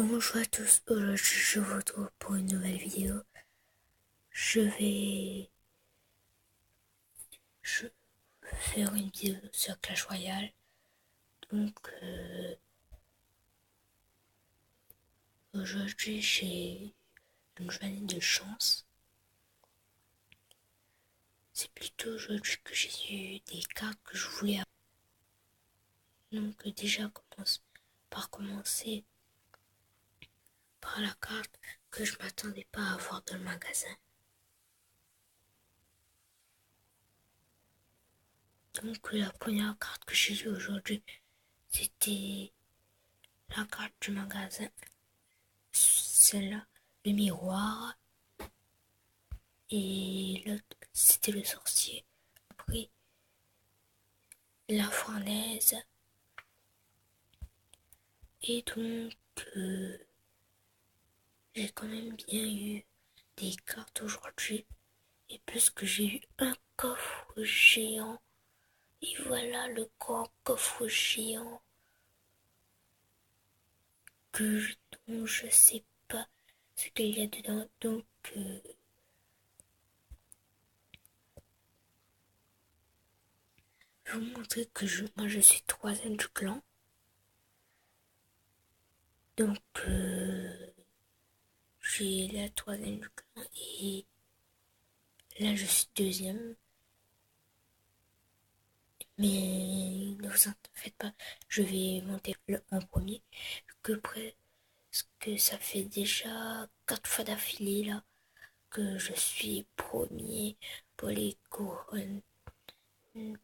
Bonjour à tous, aujourd'hui je vous retrouve pour une nouvelle vidéo. Je vais faire une vidéo sur Clash Royale. Donc aujourd'hui j'ai une journée de chance. C'est plutôt aujourd'hui que j'ai eu des cartes que je voulais avoir. Donc déjà commencer par la carte que je m'attendais pas à avoir dans le magasin. Donc la première carte que j'ai eue aujourd'hui, c'était la carte du magasin. Celle-là, le miroir. Et l'autre, c'était le sorcier. Après, la fournaise. Et donc, j'ai quand même bien eu des cartes aujourd'hui. Et plus que j'ai eu un coffre géant. Et voilà le grand coffre géant dont je sais pas ce qu'il y a dedans. Donc, je vais vous montrer que moi je suis troisième du clan. Donc, j'ai la troisième du clan et là je suis deuxième. Mais ne vous en faites pas, je vais monter en premier. Que presque ça fait déjà 4 fois d'affilée là que je suis premier pour les couronnes,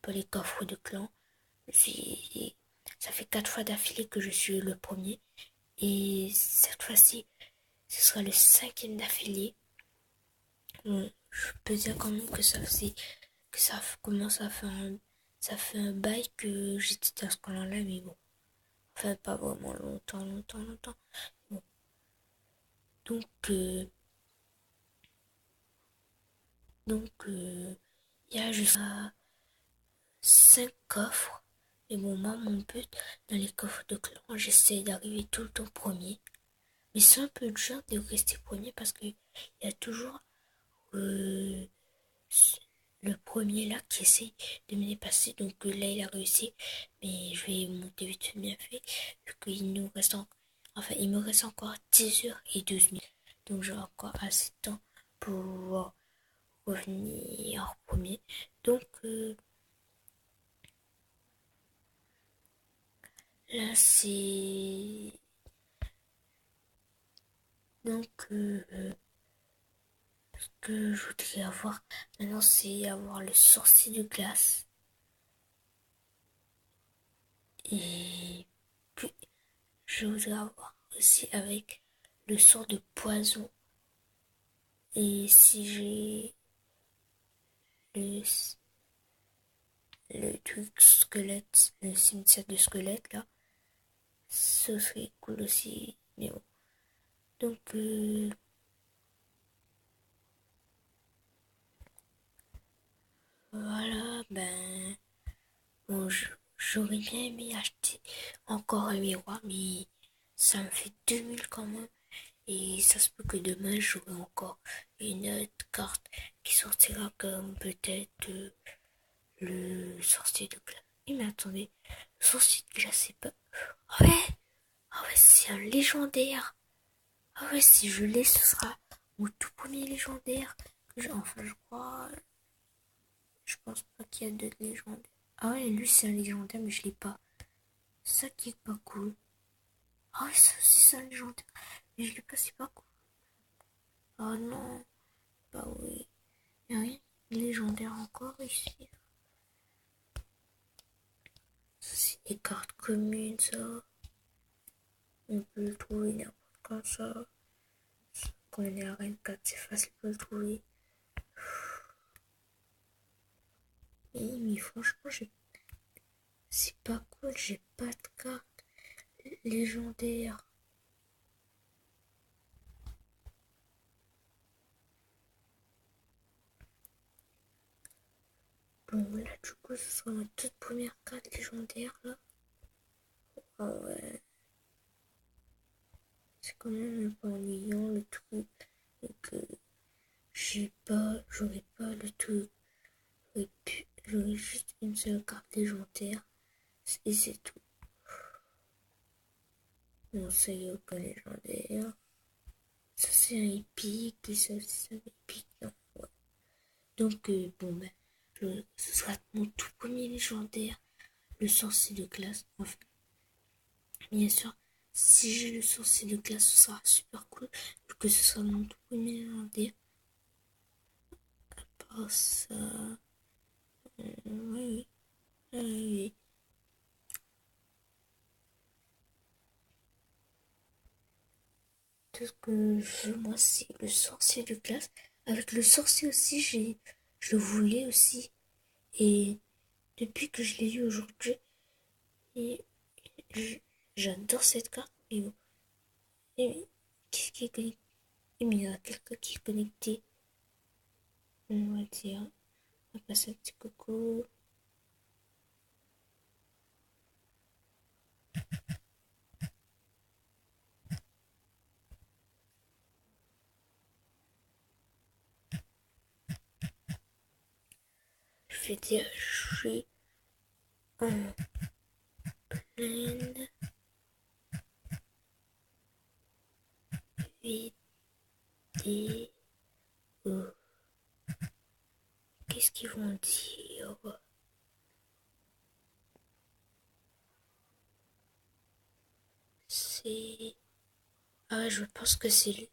pour les coffres de clan. Ça fait 4 fois d'affilée que je suis le premier. Et cette fois-ci, ce sera le cinquième d'affilée. Bon, je peux dire quand même que ça commence à faire ça fait un bail que j'étais dans ce clan-là, mais bon. Enfin, pas vraiment longtemps. Bon. Donc, il y a jusqu'à 5 coffres. Et bon, moi, mon but dans les coffres de clan, j'essaie d'arriver tout le temps premier. Mais c'est un peu dur de rester premier parce qu'il y a toujours euh, le premier là qui essaie de me dépasser. Donc là, il a réussi. Mais je vais monter vite fait bien fait. Vu qu'il nous reste enfin, il me reste encore 10 heures et 12 minutes. Donc j'ai encore assez de temps pour revenir premier. Donc là, c'est... Donc, ce que je voudrais avoir maintenant, c'est avoir le sorcier de glace. Et puis, je voudrais avoir aussi avec le sort de poison. Et si j'ai le, le truc squelette, le cimetière de squelette là, ce serait cool aussi. Mais bon. Donc, voilà, ben, bon, j'aurais bien aimé acheter encore un miroir, mais ça me fait 2000 quand même. Et ça se peut que demain j'aurai encore une autre carte qui sortira comme peut-être le sorcier de glace. Mais attendez, le sorcier de glace c'est pas... Ah ouais, ah ouais, c'est un légendaire. Ah ouais, si je l'ai, ce sera mon tout premier légendaire. Enfin, je pense pas qu'il y a d'autres légendaires. Ah ouais, lui c'est un légendaire, mais je l'ai pas. Ça qui est pas cool. Ah ouais, ça aussi c'est un légendaire. Mais je l'ai pas, c'est pas cool. Oh non, bah oui. Y'a rien de légendaire encore ici. Ça c'est des cartes communes, ça. On peut le trouver n'importe quand, ça. Quand on est à Rennes 4, c'est facile de le trouver. Mais franchement, c'est pas cool, j'ai pas de cartes légendaires. Bon, là, du coup, ce sera ma toute première carte légendaire, là. Ah ouais. c'est quand même un peu ennuyant le truc. Et que j'aurais pas le truc. J'aurais juste une seule carte légendaire. Et c'est tout. Non, ça y est, aucun légendaire. Ça c'est un épique, et ça c'est un épique. Non, ouais. Donc, bon, ben, ce sera mon tout premier légendaire, le sorcier de glace. Enfin, bien sûr, si j'ai le sorcier de glace, ce sera super cool, vu que ce sera mon tout premier légendaire. À part ça, oui, oui. Tout ce que je veux, moi, c'est le sorcier de glace. Avec le sorcier aussi, je le voulais aussi. Et depuis que je l'ai eu aujourd'hui, et j'adore cette carte. Mais bon, et, qu'est-ce qui est connecté? Mais il y a quelqu'un qui est connecté. On va dire. On va passer un petit coucou. Je vais dire, je suis en pleine vidéo. Qu'est-ce qu'ils vont dire? C'est... Ah ouais, je pense que c'est...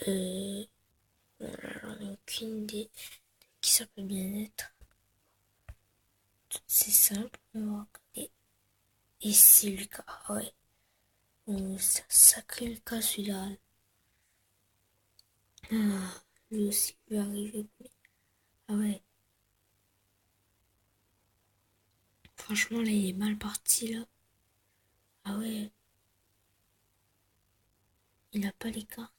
J'en ai aucune idée qui ça peut bien être. C'est simple, on va regarder. Et c'est Lucas, ah ouais. C'est un sacré Lucas celui-là. Ah, lui aussi, il lui est arrivé. Ah ouais, franchement, là, il est mal parti, là. Ah ouais, il n'a pas les cartes.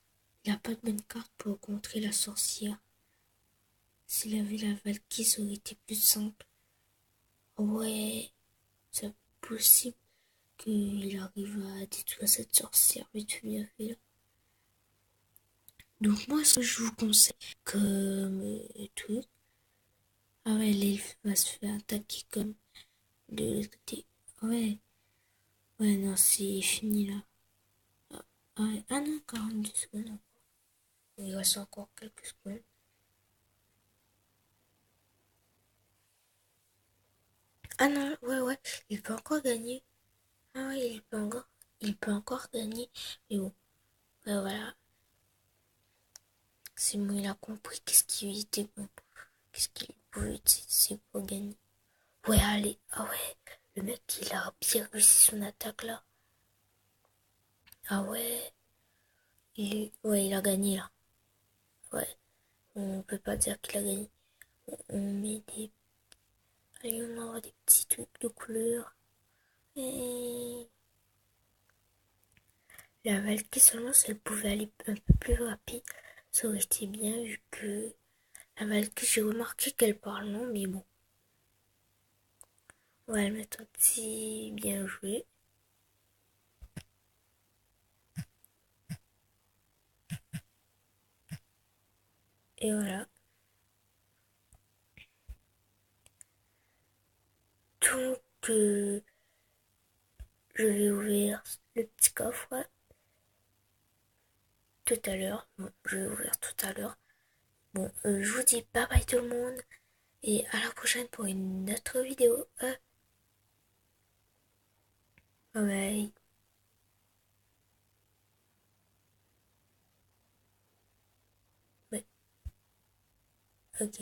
Il n'a pas de bonne carte pour contrer la sorcière. S'il avait la Valkyrie, ça aurait été plus simple. Ouais, c'est possible qu'il arrive à détruire cette sorcière vite fait bien fait, là. Donc moi, ce que je vous conseille comme truc, ah ouais, l'elfe va se faire attaquer comme de l'autre côté. Ouais, ouais, non, c'est fini là. Ah, ouais. Ah non, 42 secondes. Il reste encore quelques secondes. Ah non, ouais, ouais, il peut encore gagner. Ah ouais, il peut encore gagner. Mais bon, ouais, voilà. C'est bon, il a compris qu'est-ce qui était bon. Qu'est-ce qu'il pouvait utiliser pour gagner. Ouais, allez, ah ouais, le mec, il a bien réussi son attaque là. Ah ouais, ouais, il a gagné là. Ouais, on peut pas dire qu'il a gagné. On met des... Allez, on aura des petits trucs de couleur. Et... La Valkyrie seulement, si elle pouvait aller un peu plus rapide, ça aurait été bien vu que la Valkyrie, j'ai remarqué qu'elle parle non, mais bon. On va le mettre un petit bien joué. Et voilà. Donc, je vais ouvrir le petit coffre tout à l'heure. Bon, je vais ouvrir tout à l'heure. Bon, je vous dis bye bye tout le monde. Et à la prochaine pour une autre vidéo. Bye bye. Ouais, ok.